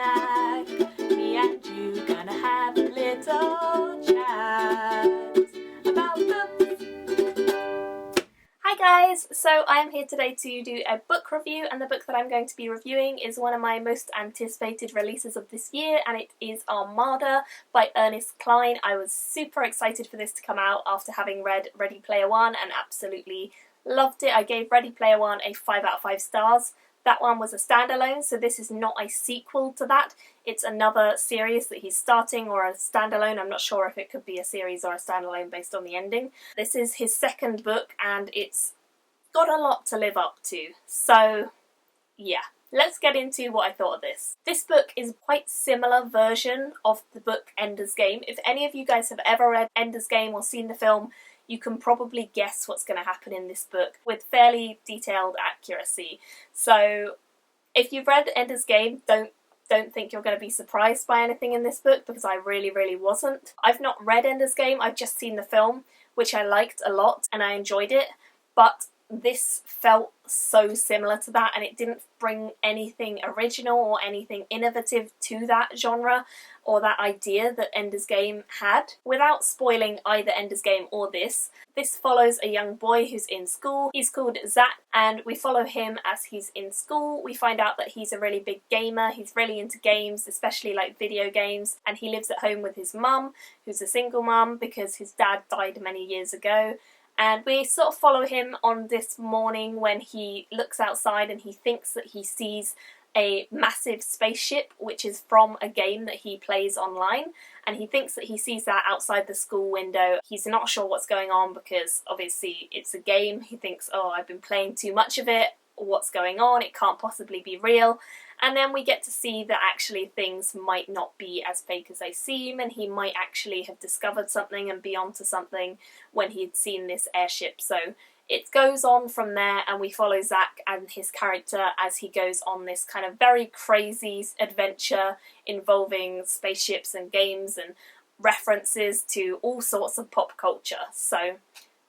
snack. Me and you gonna have a little chat about books. Hi guys, so I'm here today to do a book review, and the book that I'm going to be reviewing is one of my most anticipated releases of this year, and it is Armada by Ernest Cline. I was super excited for this to come out after having read Ready Player One and absolutely loved it. I gave Ready Player One a 5 out of 5 stars. That one was a standalone, so this is not a sequel to that. It's another series that he's starting, or a standalone. I'm not sure if it could be a series or a standalone based on the ending. This is his second book, and it's got a lot to live up to. So, yeah. Let's get into what I thought of this. This book is quite similar version of the book Ender's Game. If any of you guys have ever read Ender's Game or seen the film, you can probably guess what's going to happen in this book with fairly detailed accuracy. So if you've read Ender's Game, don't think you're going to be surprised by anything in this book, because I really wasn't. I've not read Ender's Game, I've just seen the film, which I liked a lot and I enjoyed it, but this felt so similar to that, and it didn't bring anything original or anything innovative to that genre or that idea that Ender's Game had. Without spoiling either Ender's Game or this follows a young boy who's in school. He's called Zach, and we follow him as he's in school. We find out that he's a really big gamer. He's really into games, especially like video games, and he lives at home with his mum, who's a single mum because his dad died many years ago. And we sort of follow him on this morning when he looks outside and he thinks that he sees a massive spaceship, which is from a game that he plays online, and he thinks that he sees that outside the school window. He's not sure what's going on because obviously it's a game. He thinks, oh, I've been playing too much of it, what's going on, it can't possibly be real. And then we get to see that actually things might not be as fake as they seem, and he might actually have discovered something and be onto something when he'd seen this airship. So it goes on from there, and we follow Zach and his character as he goes on this kind of very crazy adventure involving spaceships and games and references to all sorts of pop culture. So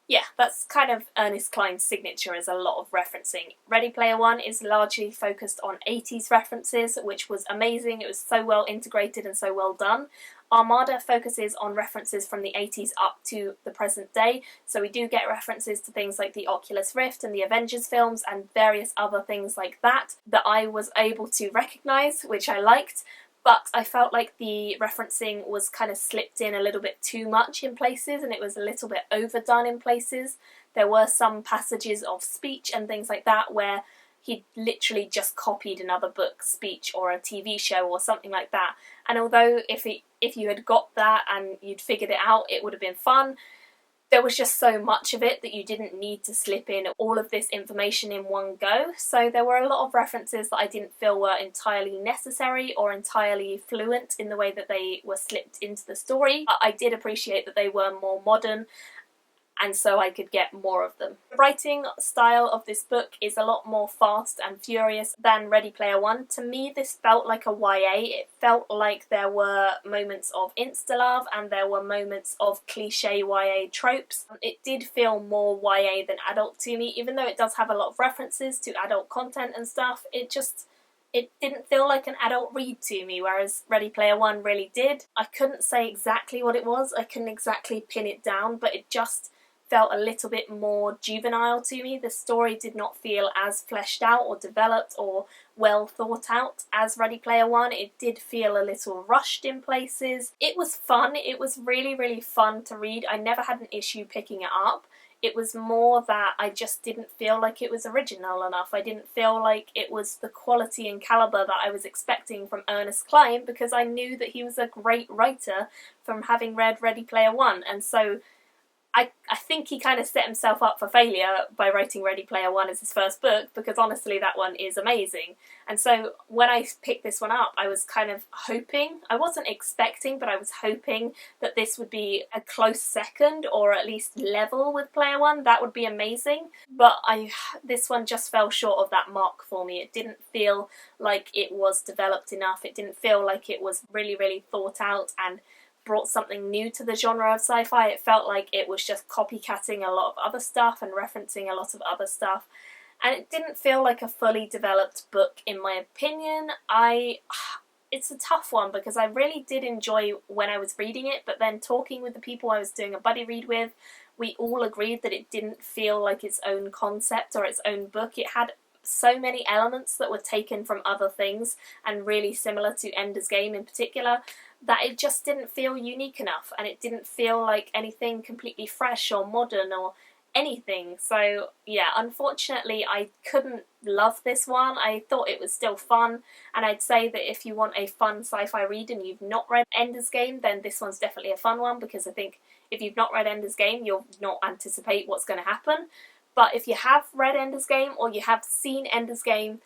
yeah, that's kind of Ernest Cline's signature, is a lot of referencing. Ready Player One is largely focused on 80s references, which was amazing. It was so well integrated and so well done. Armada focuses on references from the 80s up to the present day, so we do get references to things like the Oculus Rift and the Avengers films and various other things like that I was able to recognise, which I liked. But I felt like the referencing was kind of slipped in a little bit too much in places, and it was a little bit overdone in places. There were some passages of speech and things like that where he literally just copied another book's speech or a TV show or something like that. And although if you had got that and you'd figured it out, it would have been fun, there was just so much of it that you didn't need to slip in all of this information in one go. So there were a lot of references that I didn't feel were entirely necessary or entirely fluent in the way that they were slipped into the story. But I did appreciate that they were more modern, and so I could get more of them. The writing style of this book is a lot more fast and furious than Ready Player One. To me, this felt like a YA. It felt like there were moments of insta-love and there were moments of cliche YA tropes. It did feel more YA than adult to me, even though it does have a lot of references to adult content and stuff. It didn't feel like an adult read to me, whereas Ready Player One really did. I couldn't say exactly what it was. I couldn't exactly pin it down, but it just felt a little bit more juvenile to me. The story did not feel as fleshed out or developed or well thought out as Ready Player One. It did feel a little rushed in places. It was fun. It was really fun to read. I never had an issue picking it up. It was more that I just didn't feel like it was original enough. I didn't feel like it was the quality and calibre that I was expecting from Ernest Cline, because I knew that he was a great writer from having read Ready Player One, and so I think he kind of set himself up for failure by writing Ready Player One as his first book, because honestly that one is amazing. And so when I picked this one up, I was kind of hoping, I wasn't expecting, but I was hoping that this would be a close second or at least level with Player One. That would be amazing. But this one just fell short of that mark for me. It didn't feel like it was developed enough. It didn't feel like it was really thought out and brought something new to the genre of sci-fi. It felt like it was just copycatting a lot of other stuff and referencing a lot of other stuff, and it didn't feel like a fully developed book in my opinion. it's a tough one because I really did enjoy when I was reading it, but then talking with the people I was doing a buddy read with, we all agreed that it didn't feel like its own concept or its own book. It had so many elements that were taken from other things and really similar to Ender's Game in particular, that it just didn't feel unique enough, and it didn't feel like anything completely fresh or modern or anything. So yeah, unfortunately I couldn't love this one. I thought it was still fun, and I'd say that if you want a fun sci-fi read and you've not read Ender's Game, then this one's definitely a fun one, because I think if you've not read Ender's Game, you'll not anticipate what's going to happen. But if you have read Ender's Game or you have seen Ender's Game,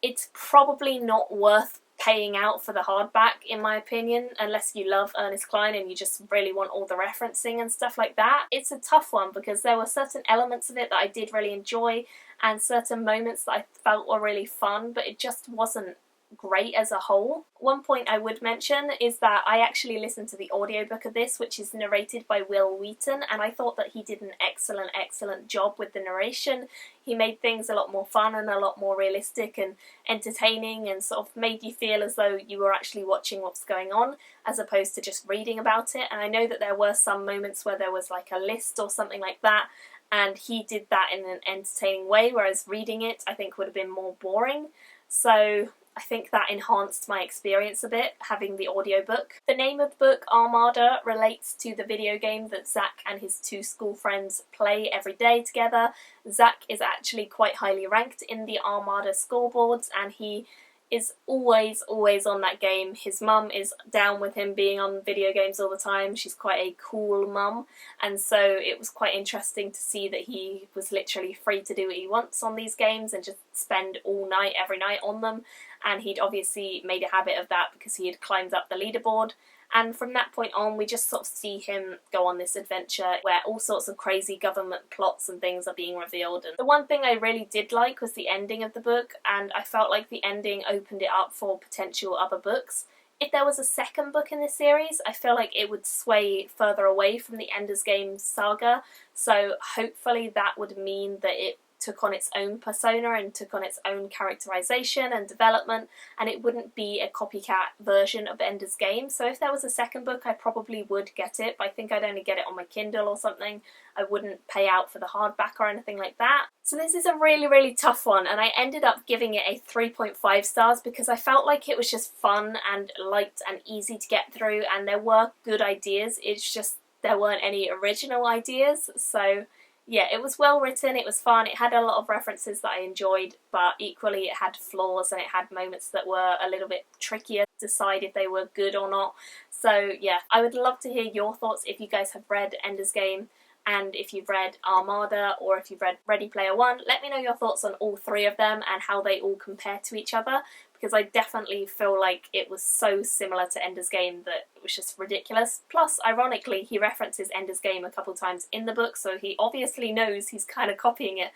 it's probably not worth paying out for the hardback, in my opinion, unless you love Ernest Cline and you just really want all the referencing and stuff like that. It's a tough one because there were certain elements of it that I did really enjoy and certain moments that I felt were really fun, but it just wasn't great as a whole. One point I would mention is that I actually listened to the audiobook of this, which is narrated by Will Wheaton, and I thought that he did an excellent job with the narration. He made things a lot more fun and a lot more realistic and entertaining, and sort of made you feel as though you were actually watching what's going on as opposed to just reading about it. And I know that there were some moments where there was like a list or something like that, and he did that in an entertaining way, whereas reading it I think would have been more boring. So I think that enhanced my experience a bit, having the audiobook. The name of the book, Armada, relates to the video game that Zach and his two school friends play every day together. Zach is actually quite highly ranked in the Armada scoreboards, and he is always on that game. His mum is down with him being on video games all the time. She's quite a cool mum, and so it was quite interesting to see that he was literally free to do what he wants on these games and just spend all night, every night on them. And he'd obviously made a habit of that because he had climbed up the leaderboard. And from that point on, we just sort of see him go on this adventure where all sorts of crazy government plots and things are being revealed. And the one thing I really did like was the ending of the book, and I felt like the ending opened it up for potential other books. If there was a second book in this series, I feel like it would sway further away from the Ender's Game saga, so hopefully that would mean that it took on its own persona and took on its own characterization and development, and it wouldn't be a copycat version of Ender's Game. So if there was a second book, I probably would get it, but I think I'd only get it on my Kindle or something. I wouldn't pay out for the hardback or anything like that. So this is a really tough one, and I ended up giving it a 3.5 stars because I felt like it was just fun and light and easy to get through, and there were good ideas. It's just there weren't any original ideas. So yeah, it was well written, it was fun, it had a lot of references that I enjoyed, but equally it had flaws and it had moments that were a little bit trickier to decide if they were good or not. So yeah, I would love to hear your thoughts if you guys have read Ender's Game, and if you've read Armada, or if you've read Ready Player One. Let me know your thoughts on all three of them and how they all compare to each other, because I definitely feel like it was so similar to Ender's Game that it was just ridiculous. Plus, ironically, he references Ender's Game a couple times in the book, so he obviously knows he's kind of copying it,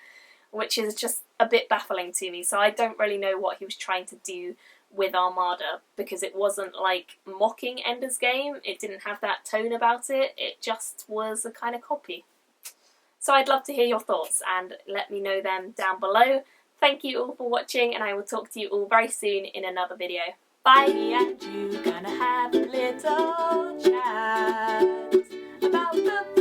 which is just a bit baffling to me. So I don't really know what he was trying to do with Armada, because it wasn't like mocking Ender's Game, it didn't have that tone about it, it just was a kind of copy. So I'd love to hear your thoughts, and let me know them down below. Thank you all for watching, and I will talk to you all very soon in another video. Bye! And you gonna have a little chat about the